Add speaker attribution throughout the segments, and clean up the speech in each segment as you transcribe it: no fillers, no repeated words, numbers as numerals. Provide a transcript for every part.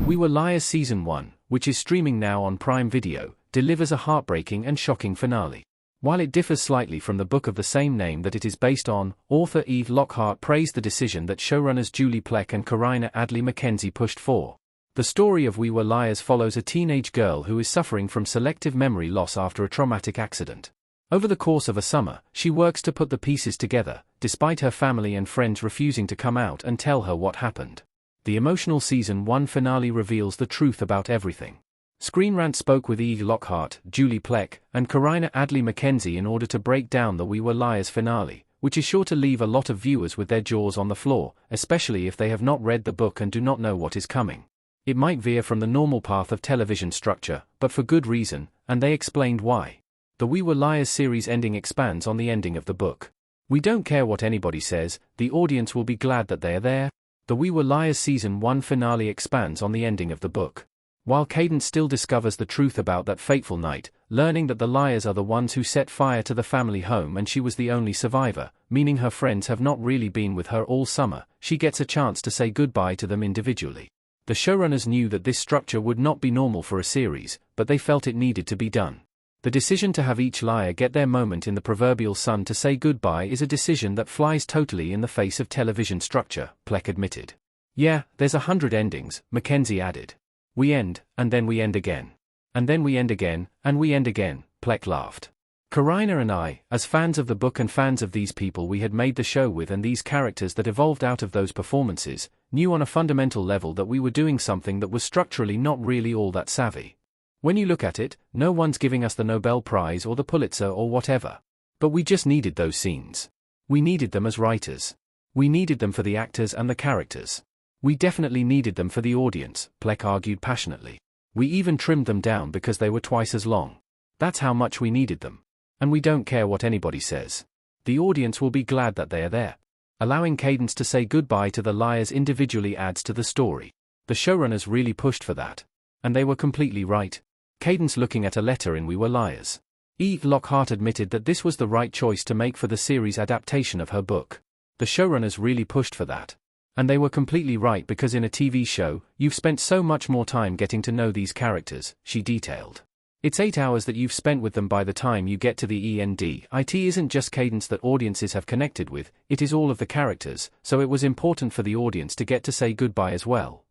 Speaker 1: We Were Liars Season 1, which is streaming now on Prime Video, delivers a heartbreaking and shocking finale. While it differs slightly from the book of the same name that it is based on, author Eve Lockhart praised the decision that showrunners Julie Plec and Karina Adley Mackenzie pushed for. The story of We Were Liars follows a teenage girl who is suffering from selective memory loss after a traumatic accident. Over the course of a summer, she works to put the pieces together, despite her family and friends refusing to come out and tell her what happened. The emotional Season 1 finale reveals the truth about everything. Screen Rant spoke with Eve Lockhart, Julie Plec, and Karina Adley Mackenzie in order to break down the We Were Liars finale, which is sure to leave a lot of viewers with their jaws on the floor, especially if they have not read the book and do not know what is coming. It might veer from the normal path of television structure, but for good reason, and they explained why. The We Were Liars series ending expands on the ending of the book. We don't care what anybody says, the audience will be glad that they are there. The We Were Liars Season 1 finale expands on the ending of the book. While Cadence still discovers the truth about that fateful night, learning that the liars are the ones who set fire to the family home and she was the only survivor, meaning her friends have not really been with her all summer, she gets a chance to say goodbye to them individually. The showrunners knew that this structure would not be normal for a series, but they felt it needed to be done. The decision to have each liar get their moment in the proverbial sun to say goodbye is a decision that flies totally in the face of television structure, Plec admitted. Yeah, there's 100 endings, Mackenzie added. We end, and then we end again. And then we end again, and we end again, Plec laughed. Karina and I, as fans of the book and fans of these people we had made the show with and these characters that evolved out of those performances, knew on a fundamental level that we were doing something that was structurally not really all that savvy. When you look at it, no one's giving us the Nobel Prize or the Pulitzer or whatever. But we just needed those scenes. We needed them as writers. We needed them for the actors and the characters. We definitely needed them for the audience, Plec argued passionately. We even trimmed them down because they were twice as long. That's how much we needed them. And we don't care what anybody says. The audience will be glad that they are there. Allowing Cadence to say goodbye to the liars individually adds to the story. The showrunners really pushed for that. And they were completely right. Cadence looking at a letter in We Were Liars. Eve Lockhart admitted that this was the right choice to make for the series adaptation of her book. The showrunners really pushed for that. And they were completely right because in a TV show, you've spent so much more time getting to know these characters, she detailed. It's 8 hours that you've spent with them by the time you get to the end. It isn't just Cadence that audiences have connected with, it is all of the characters, so it was important for the audience to get to say goodbye as well.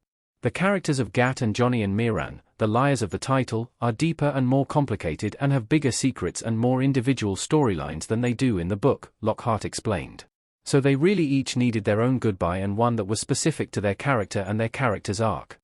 Speaker 1: The characters of Gat and Johnny and Miran, the liars of the title, are deeper and more complicated and have bigger secrets and more individual storylines than they do in the book, Lockhart explained. So they really each needed their own goodbye and one that was specific to their character and their character's arc.